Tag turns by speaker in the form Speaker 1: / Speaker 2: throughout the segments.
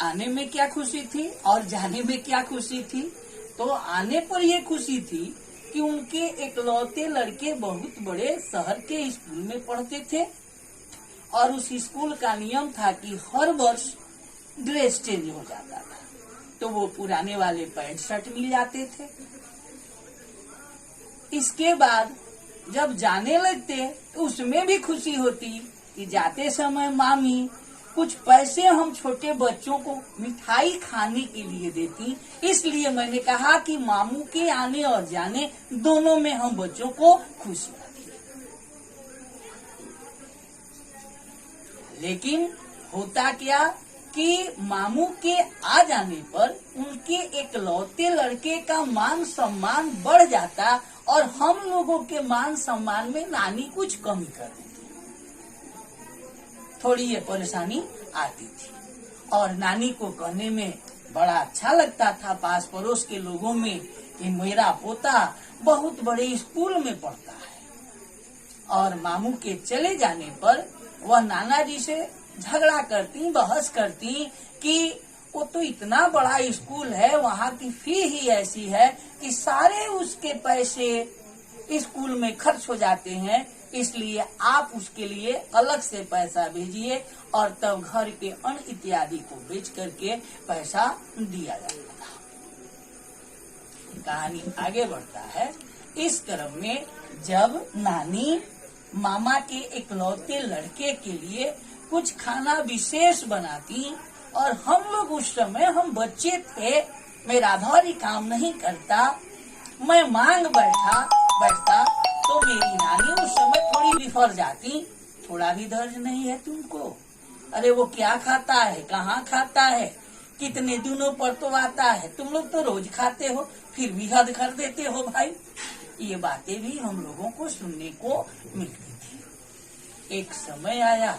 Speaker 1: आने में क्या खुशी थी और जाने में क्या खुशी थी। तो आने पर ये खुशी थी कि उनके इकलौते लड़के बहुत बड़े शहर के स्कूल में पढ़ते थे और उस स्कूल का नियम था कि हर वर्ष ड्रेस चेंज हो जाता था, तो वो पुराने वाले पैंट शर्ट मिल जाते थे। इसके बाद जब जाने लगते तो उसमें भी खुशी होती कि जाते समय मामी कुछ पैसे हम छोटे बच्चों को मिठाई खाने के लिए देती। इसलिए मैंने कहा कि मामू के आने और जाने दोनों में हम बच्चों को खुशी रखें। लेकिन होता क्या कि मामू के आ जाने पर उनके इकलौते लड़के का मान सम्मान बढ़ जाता और हम लोगों के मान सम्मान में नानी कुछ कमी कर देती। थोड़ी ये परेशानी आती थी और नानी को कहने में बड़ा अच्छा लगता था पास पड़ोस के लोगों में कि मेरा पोता बहुत बड़े स्कूल में पढ़ता है। और मामू के चले जाने पर वह नाना जी से झगड़ा करती, बहस करती कि वो तो इतना बड़ा स्कूल है, वहाँ की फी ही ऐसी है कि सारे उसके पैसे स्कूल में खर्च हो जाते हैं, इसलिए आप उसके लिए अलग से पैसा भेजिए और तब घर के अन्न इत्यादि को बेच करके पैसा दिया जाता था। कहानी आगे बढ़ता है। इस क्रम में जब नानी मामा के इकलौते लड़के के लिए कुछ खाना विशेष बनाती और हम लोग उस समय हम बच्चे थे, मेरा धौरी काम नहीं करता, मैं मांग बैठता तो मेरी नानी उस समय थोड़ी बिफर जाती। थोड़ा भी धैर्य नहीं है तुमको? अरे वो क्या खाता है, कहाँ खाता है, कितने दिनों पर तो आता है, तुम लोग तो रोज खाते हो, फिर भी हद कर देते हो भाई। ये बातें भी हम लोगों को सुनने को मिलती थी। एक समय आया,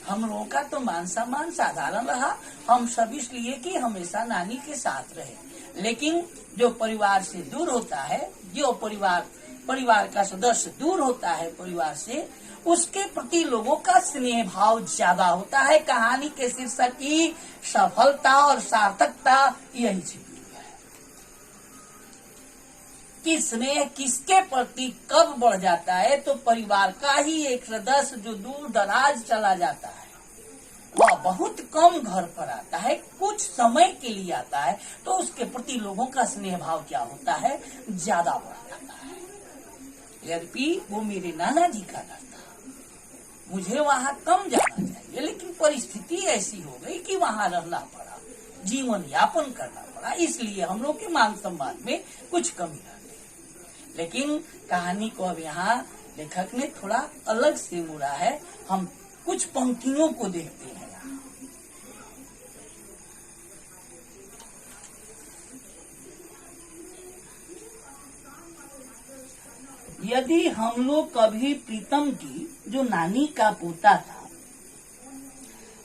Speaker 1: हम लोगों का तो मान सम्मान साधारण रहा, हम सब इसलिए कि हमेशा नानी के साथ रहे। लेकिन जो परिवार से दूर होता है, जो परिवार का सदस्य दूर होता है परिवार से, उसके प्रति लोगों का स्नेह भाव ज्यादा होता है। कहानी के शीर्षक की सफलता और सार्थकता यही छिपी है कि स्नेह किसके प्रति कब बढ़ जाता है। तो परिवार का ही एक सदस्य जो दूर दराज चला जाता है, वह बहुत कम घर पर आता है, कुछ समय के लिए आता है, तो उसके प्रति लोगों का स्नेह भाव क्या होता है, ज्यादा बढ़ जाता है। यद्यपि वो मेरे नाना जी का घर था, मुझे वहाँ कम जाना चाहिए, लेकिन परिस्थिति ऐसी हो गई कि वहाँ रहना पड़ा, जीवन यापन करना पड़ा, इसलिए हम लोग के मान सम्मान में कुछ कमी रह गई। लेकिन कहानी को अब यहाँ लेखक ने थोड़ा अलग से मोड़ा है। हम कुछ पंक्तियों को देखते हैं। यदि हम लोग कभी प्रीतम की, जो नानी का पोता था,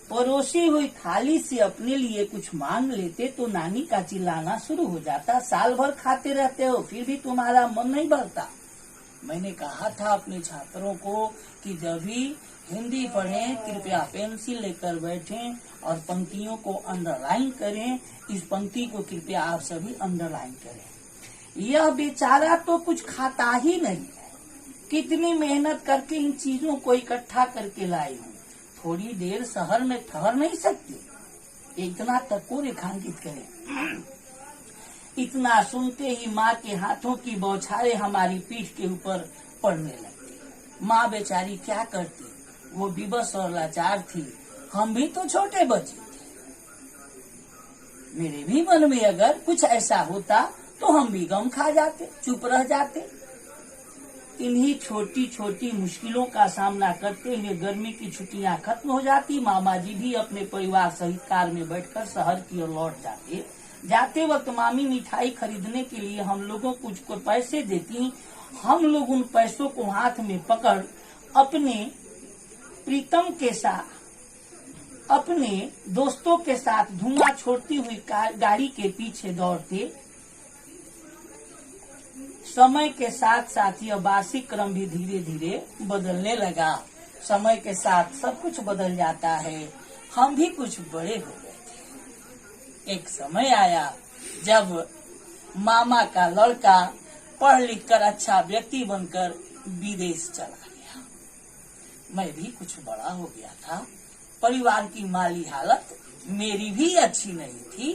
Speaker 1: परोसी हुई थाली से अपने लिए कुछ मांग लेते तो नानी का चिल्लाना शुरू हो जाता, साल भर खाते रहते हो फिर भी तुम्हारा मन नहीं भरता। मैंने कहा था अपने छात्रों को कि जब भी हिंदी पढ़ें कृपया पेंसिल लेकर बैठें और पंक्तियों को अंडरलाइन करें। इस पंक्ति को कृपया आप सभी अंडरलाइन करें। यह बेचारा तो कुछ खाता ही नहीं है, कितनी मेहनत करके इन चीजों को इकट्ठा करके लाई हूँ, थोड़ी देर शहर में ठहर नहीं सकती? इतना तक को रेखांकित करें। इतना सुनते ही माँ के हाथों की बौछारें हमारी पीठ के ऊपर पड़ने लगती। माँ बेचारी क्या करती, वो विवश और लाचार थी, हम भी तो छोटे बच्चे थे। मेरे भी मन में अगर कुछ ऐसा होता तो हम भी गम खा जाते, चुप रह जाते। इन्हीं छोटी छोटी मुश्किलों का सामना करते हुए गर्मी की छुट्टियां खत्म हो जाती। मामा जी भी अपने परिवार सहित कार में बैठकर शहर की ओर लौट जाते। जाते वक्त मामी मिठाई खरीदने के लिए हम लोगों को पैसे देती। हम लोग उन पैसों को हाथ में पकड़ अपने प्रीतम के साथ, अपने दोस्तों के साथ धुआं छोड़ती हुई गाड़ी के पीछे दौड़ते। समय के साथ साथ यह वार्षिक क्रम भी धीरे धीरे बदलने लगा। समय के साथ सब कुछ बदल जाता है। हम भी कुछ बड़े हो गए थे। एक समय आया जब मामा का लड़का पढ़ लिख कर अच्छा व्यक्ति बनकर विदेश चला गया। मैं भी कुछ बड़ा हो गया था। परिवार की माली हालत मेरी भी अच्छी नहीं थी।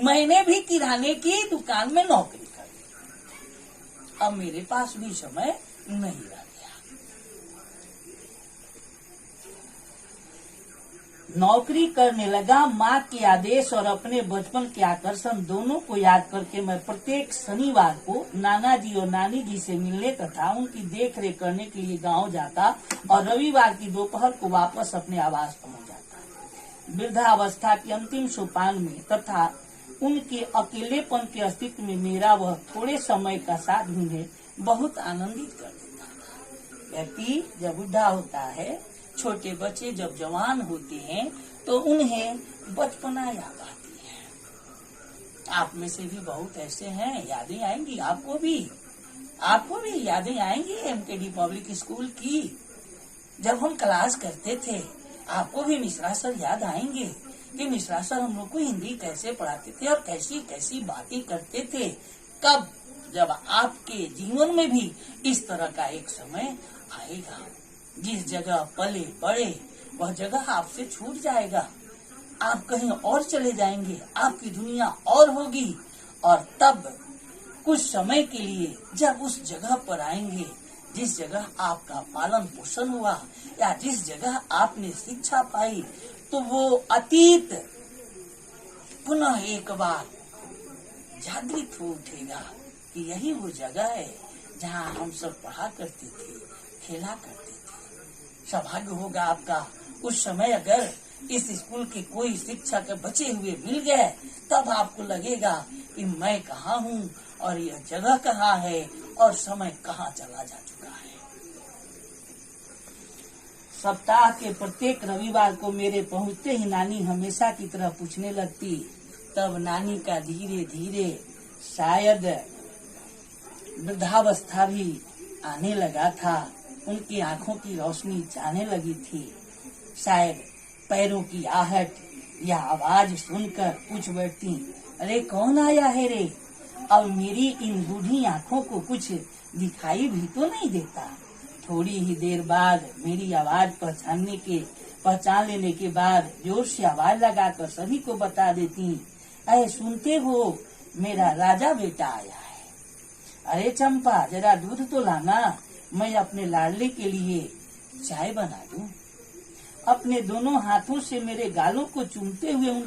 Speaker 1: मैंने भी किराने की दुकान में नौकरी कर ली। अब मेरे पास भी समय नहीं रह गया। नौकरी करने लगा। माँ के आदेश और अपने बचपन के आकर्षण दोनों को याद करके मैं प्रत्येक शनिवार को नाना जी और नानी जी से मिलने तथा उनकी देख रेख करने के लिए गांव जाता और रविवार की दोपहर को वापस अपने आवास पहुंच जाता। वृद्धावस्था के अंतिम सोपान में तथा उनके अकेलेपन के अस्तित्व में मेरा वह थोड़े समय का साथ मुझे बहुत आनंदित कर देता था। व्यक्ति जब बुढ़ा होता है, छोटे बच्चे जब जवान होते हैं तो उन्हें बचपना याद आती है। आप में से भी बहुत ऐसे हैं, यादें आएंगी आपको भी यादें आएंगी एमकेडी पब्लिक स्कूल की। जब हम क्लास करते थे आपको भी मिश्रा सर याद आएंगे कि मिश्रा सर हम लोग को हिंदी कैसे पढ़ाते थे और कैसी कैसी बातें करते थे। कब जब आपके जीवन में भी इस तरह का एक समय आएगा, जिस जगह पले बड़े वह जगह आपसे छूट जाएगा, आप कहीं और चले जाएंगे, आपकी दुनिया और होगी। और तब कुछ समय के लिए जब उस जगह पर आएंगे जिस जगह आपका पालन पोषण हुआ या जिस जगह आपने शिक्षा पाई, तो वो अतीत पुनः एक बार जागृत हो उठेगा कि यही वो जगह है जहाँ हम सब पढ़ा करते थे, खेला करते थे। सौभाग्य होगा आपका उस समय अगर इस स्कूल के कोई शिक्षक बचे हुए मिल गए, तब आपको लगेगा कि मैं कहाँ हूँ और यह जगह कहाँ है और समय कहाँ चला जा चुका है। सप्ताह के प्रत्येक रविवार को मेरे पहुँचते ही नानी हमेशा की तरह पूछने लगती। तब नानी का धीरे धीरे शायद वृद्धावस्था भी आने लगा था। उनकी आंखों की रोशनी जाने लगी थी। शायद पैरों की आहट या आवाज सुनकर पूछ बैठती, अरे कौन आया है रे? अब मेरी इन बूढ़ी आंखों को कुछ दिखाई भी तो नहीं देता। थोड़ी ही देर बाद मेरी आवाज पहचान लेने के बाद जोर से आवाज लगाकर सभी को बता देती, अरे सुनते हो, मेरा राजा बेटा आया है। अरे चंपा जरा दूध तो लाना, मैं अपने लाडले के लिए चाय बना दूं। अपने दोनों हाथों से मेरे गालों को चूमते हुए उनकी